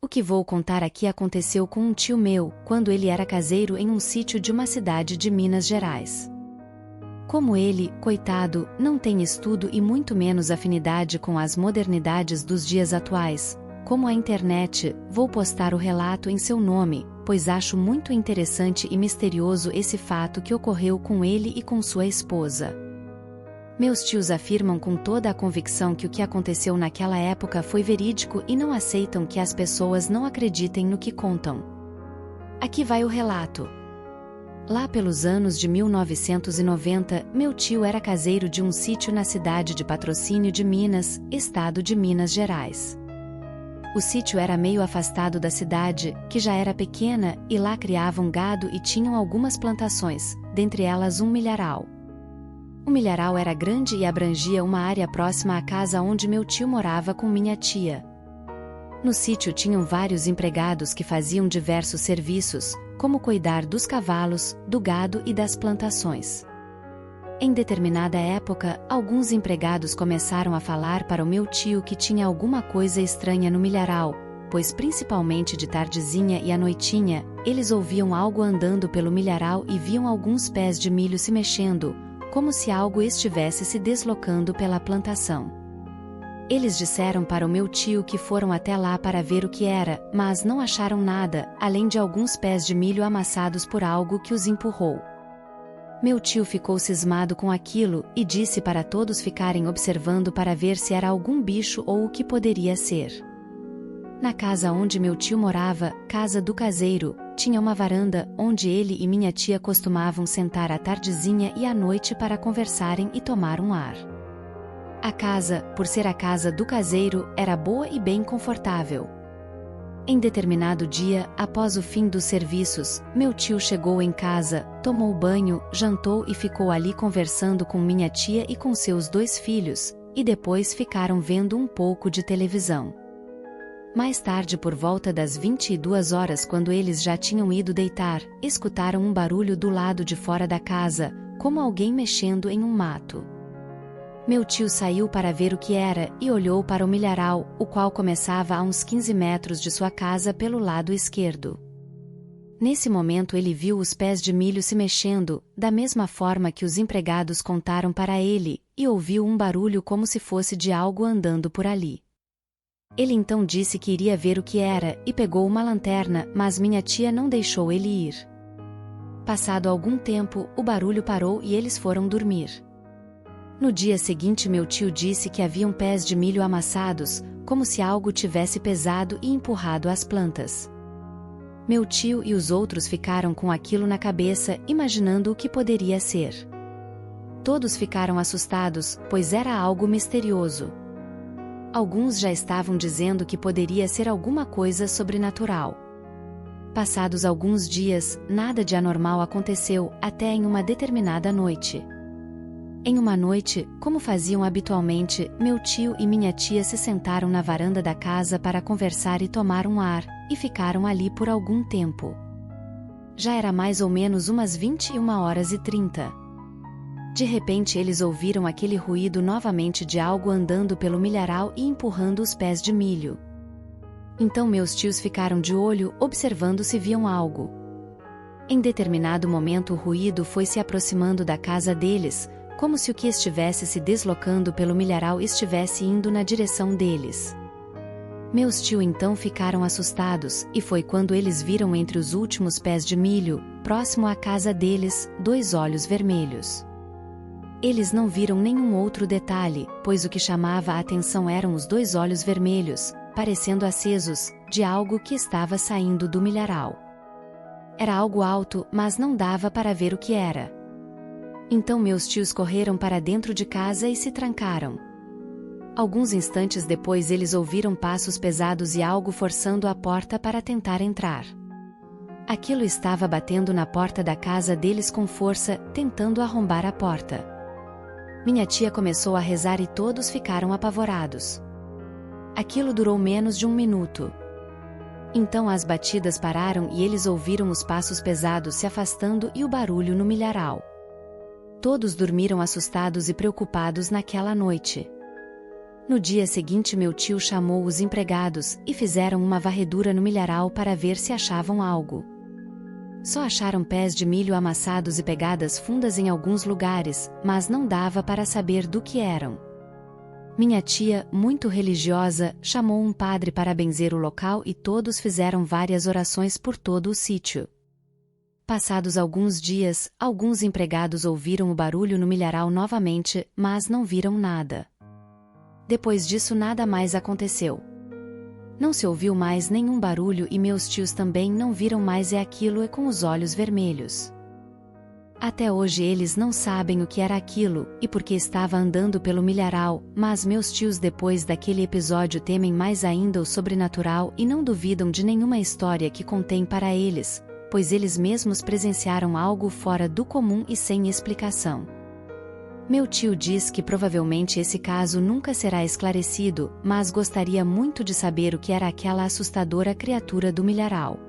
O que vou contar aqui aconteceu com um tio meu, quando ele era caseiro em um sítio de uma cidade de Minas Gerais. Como ele, coitado, não tem estudo e muito menos afinidade com as modernidades dos dias atuais, como a internet, vou postar o relato em seu nome, pois acho muito interessante e misterioso esse fato que ocorreu com ele e com sua esposa. Meus tios afirmam com toda a convicção que o que aconteceu naquela época foi verídico e não aceitam que as pessoas não acreditem no que contam. Aqui vai o relato. Lá pelos anos de 1990, meu tio era caseiro de um sítio na cidade de Patrocínio de Minas, estado de Minas Gerais. O sítio era meio afastado da cidade, que já era pequena, e lá criavam gado e tinham algumas plantações, dentre elas um milharal. O milharal era grande e abrangia uma área próxima à casa onde meu tio morava com minha tia. No sítio tinham vários empregados que faziam diversos serviços, como cuidar dos cavalos, do gado e das plantações. Em determinada época, alguns empregados começaram a falar para o meu tio que tinha alguma coisa estranha no milharal, pois principalmente de tardezinha e à noitinha, eles ouviam algo andando pelo milharal e viam alguns pés de milho se mexendo, como se algo estivesse se deslocando pela plantação. Eles disseram para o meu tio que foram até lá para ver o que era, mas não acharam nada, além de alguns pés de milho amassados por algo que os empurrou. Meu tio ficou cismado com aquilo e disse para todos ficarem observando para ver se era algum bicho ou o que poderia ser. Na casa onde meu tio morava, casa do caseiro, tinha uma varanda onde ele e minha tia costumavam sentar à tardezinha e à noite para conversarem e tomar um ar. A casa, por ser a casa do caseiro, era boa e bem confortável. Em determinado dia, após o fim dos serviços, meu tio chegou em casa, tomou banho, jantou e ficou ali conversando com minha tia e com seus 2 filhos, e depois ficaram vendo um pouco de televisão. Mais tarde, por volta das 22 horas, quando eles já tinham ido deitar, escutaram um barulho do lado de fora da casa, como alguém mexendo em um mato. Meu tio saiu para ver o que era e olhou para o milharal, o qual começava a uns 15 metros de sua casa pelo lado esquerdo. Nesse momento ele viu os pés de milho se mexendo, da mesma forma que os empregados contaram para ele, e ouviu um barulho como se fosse de algo andando por ali. Ele então disse que iria ver o que era e pegou uma lanterna, mas minha tia não deixou ele ir. Passado algum tempo, o barulho parou e eles foram dormir. No dia seguinte meu tio disse que haviam pés de milho amassados, como se algo tivesse pesado e empurrado as plantas. Meu tio e os outros ficaram com aquilo na cabeça, imaginando o que poderia ser. Todos ficaram assustados, pois era algo misterioso. Alguns já estavam dizendo que poderia ser alguma coisa sobrenatural. Passados alguns dias, nada de anormal aconteceu, até em uma determinada noite. Em uma noite, como faziam habitualmente, meu tio e minha tia se sentaram na varanda da casa para conversar e tomar um ar, e ficaram ali por algum tempo. Já era mais ou menos umas 21h30. De repente eles ouviram aquele ruído novamente de algo andando pelo milharal e empurrando os pés de milho. Então meus tios ficaram de olho, observando se viam algo. Em determinado momento o ruído foi se aproximando da casa deles, como se o que estivesse se deslocando pelo milharal estivesse indo na direção deles. Meus tios então ficaram assustados, e foi quando eles viram entre os últimos pés de milho, próximo à casa deles, 2 olhos vermelhos. Eles não viram nenhum outro detalhe, pois o que chamava a atenção eram os 2 olhos vermelhos, parecendo acesos, de algo que estava saindo do milharal. Era algo alto, mas não dava para ver o que era. Então meus tios correram para dentro de casa e se trancaram. Alguns instantes depois eles ouviram passos pesados e algo forçando a porta para tentar entrar. Aquilo estava batendo na porta da casa deles com força, tentando arrombar a porta. Minha tia começou a rezar e todos ficaram apavorados. Aquilo durou menos de 1 minuto. Então as batidas pararam e eles ouviram os passos pesados se afastando e o barulho no milharal. Todos dormiram assustados e preocupados naquela noite. No dia seguinte meu tio chamou os empregados e fizeram uma varredura no milharal para ver se achavam algo. Só acharam pés de milho amassados e pegadas fundas em alguns lugares, mas não dava para saber do que eram. Minha tia, muito religiosa, chamou um padre para benzer o local e todos fizeram várias orações por todo o sítio. Passados alguns dias, alguns empregados ouviram o barulho no milharal novamente, mas não viram nada. Depois disso nada mais aconteceu. Não se ouviu mais nenhum barulho e meus tios também não viram mais aquilo com os olhos vermelhos. Até hoje eles não sabem o que era aquilo e por que estava andando pelo milharal, mas meus tios depois daquele episódio temem mais ainda o sobrenatural e não duvidam de nenhuma história que contém para eles, pois eles mesmos presenciaram algo fora do comum e sem explicação. Meu tio diz que provavelmente esse caso nunca será esclarecido, mas gostaria muito de saber o que era aquela assustadora criatura do milharal.